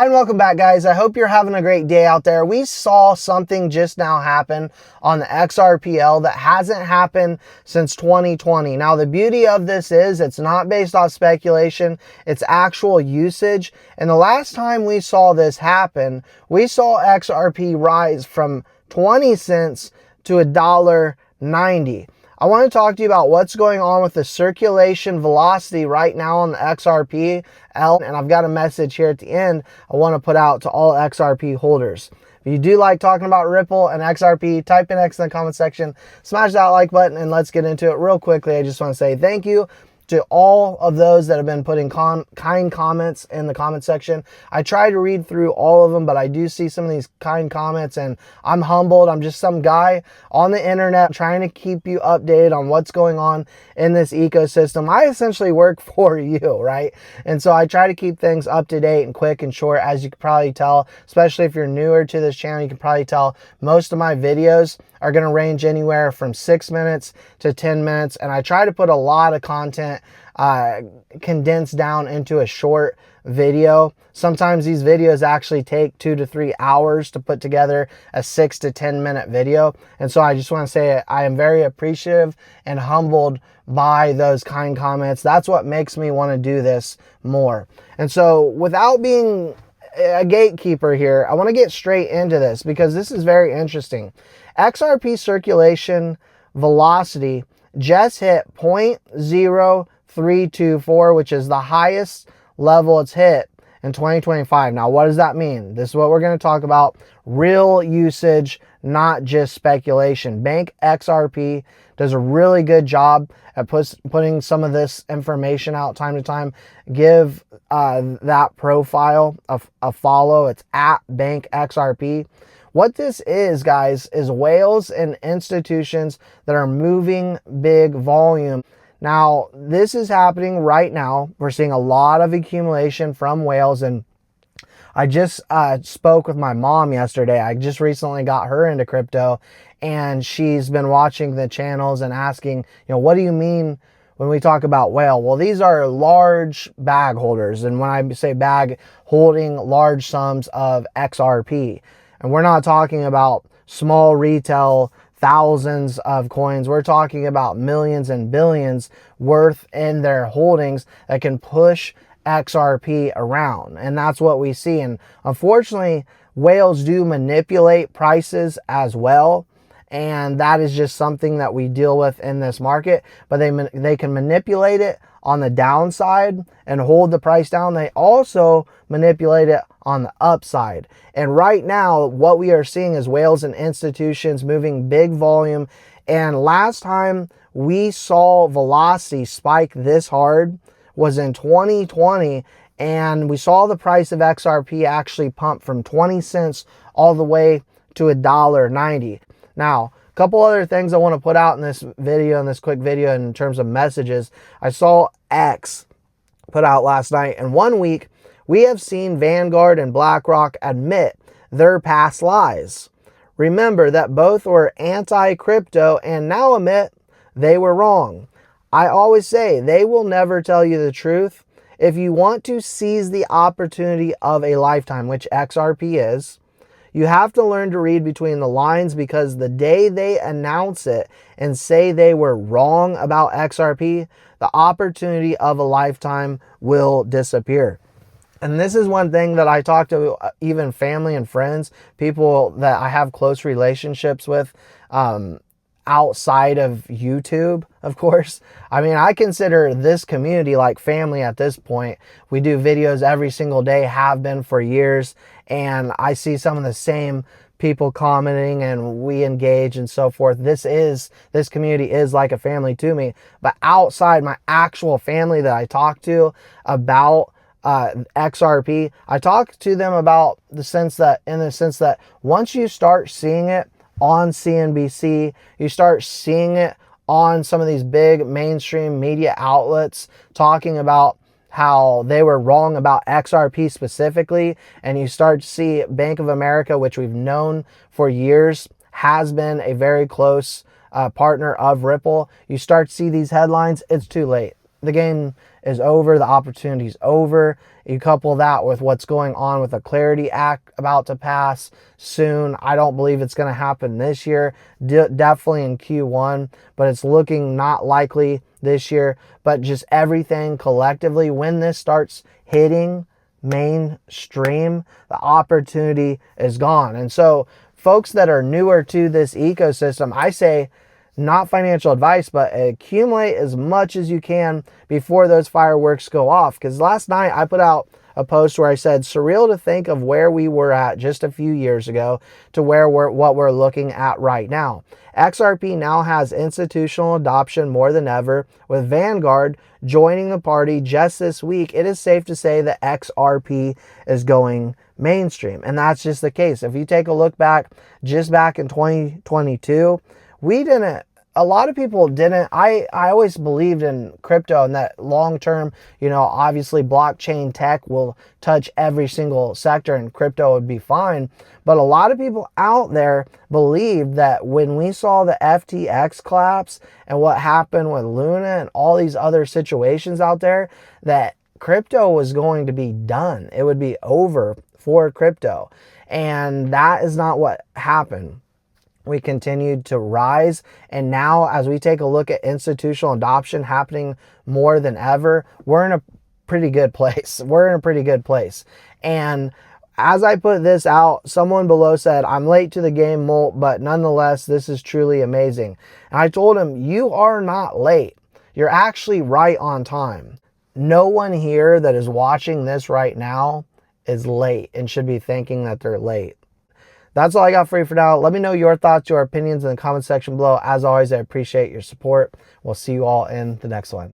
Hi and welcome back, guys. I hope you're having a great day out there. We saw something just now happen on the XRPL that hasn't happened since 2020. Now, the beauty of this is it's not based off speculation, it's actual usage. And the last time we saw this happen, we saw XRP rise from 20 cents to $1.90. I want to talk to you about what's going on with the circulation velocity right now on the XRPL, and I've got a message here at the end I want to put out to all XRP holders. If you do like talking about Ripple and XRP, type in X in the comment section, smash that like button, and let's get into it real quickly. I just want to say thank you to all of those that have been putting kind comments in the comment section. I try to read through all of them, but I do see some of these kind comments and I'm humbled. I'm just some guy on the internet trying to keep you updated on what's going on in this ecosystem. I essentially work for you, right? And so I try to keep things up to date and quick and short. As you can probably tell, especially if you're newer to this channel, you can probably tell most of my videos are going to range anywhere from 6 minutes to 10 minutes. And I try to put a lot of content condensed down into a short video. Sometimes these videos actually take 2 to 3 hours to put together a 6 to 10 minute video. And so I just want to say I am very appreciative and humbled by those kind comments. That's what makes me want to do this more. And so without being a gatekeeper here, I want to get straight into this because this is very interesting. XRP circulation velocity just hit 0.0324, which is the highest level it's hit in 2025. Now, what does that mean? This is what we're going to talk about. Real usage, not just speculation. Bank XRP does a really good job at putting some of this information out time to time. Give that profile a follow. It's at Bank XRP. What this is, guys, is whales and institutions that are moving big volume. Now, this is happening right now. We're seeing a lot of accumulation from whales, and I just spoke with my mom yesterday. I just recently got her into crypto, and she's been watching the channels and asking, what do you mean when we talk about whale? Well, these are large bag holders, and when I say bag, holding large sums of XRP. And we're not talking about small retail, thousands of coins. We're talking about millions and billions worth in their holdings that can push XRP around. And that's what we see. And unfortunately, whales do manipulate prices as well. And that is just something that we deal with in this market. But they can manipulate it on the downside and hold the price down. They also manipulate it on the upside. And right now, what we are seeing is whales and institutions moving big volume. And last time we saw velocity spike this hard was in 2020. And we saw the price of XRP actually pump from 20 cents all the way to $1.90. Now, a couple other things I want to put out in this video, in this quick video in terms of messages. I saw X put out last night. In 1 week, we have seen Vanguard and BlackRock admit their past lies. Remember that both were anti-crypto and now admit they were wrong. I always say they will never tell you the truth. If you want to seize the opportunity of a lifetime, which XRP is, you have to learn to read between the lines, because the day they announce it and say they were wrong about XRP, the opportunity of a lifetime will disappear. And this is one thing that I talk to even family and friends, people that I have close relationships with outside of YouTube, of course. I mean, I consider this community like family at this point. We do videos every single day, have been for years. And I see some of the same people commenting and we engage and so forth. This community is like a family to me. But outside my actual family that I talk to about XRP, I talk to them about in the sense that once you start seeing it on CNBC, you start seeing it on some of these big mainstream media outlets talking about how they were wrong about XRP specifically, and you start to see Bank of America, which we've known for years has been a very close partner of Ripple. You start to see these headlines, it's too late. the game is over. The opportunity's over. You couple that with what's going on with the Clarity Act about to pass soon. I don't believe it's going to happen this year. Definitely in Q1, but it's looking not likely this year. But just everything collectively, when this starts hitting mainstream, the opportunity is gone. And so folks that are newer to this ecosystem, I say, not financial advice, but accumulate as much as you can before those fireworks go off. Because last night I put out a post where I said, surreal to think of where we were at just a few years ago to what we're looking at right now. XRP now has institutional adoption more than ever. With Vanguard joining the party just this week, it is safe to say that XRP is going mainstream. And that's just the case. If you take a look back, just back in 2022, a lot of people didn't. I always believed in crypto and that long term, obviously blockchain tech will touch every single sector and crypto would be fine. But a lot of people out there believed that when we saw the FTX collapse and what happened with Luna and all these other situations out there, that crypto was going to be done. It would be over for crypto. And that is not what happened. We continued to rise. And now as we take a look at institutional adoption happening more than ever, we're in a pretty good place. We're in a pretty good place. And as I put this out, someone below said, I'm late to the game, Molt, but nonetheless, this is truly amazing. And I told him, you are not late. You're actually right on time. No one here that is watching this right now is late and should be thinking that they're late. That's all I got for you for now. Let me know your thoughts, your opinions in the comment section below. As always, I appreciate your support. We'll see you all in the next one.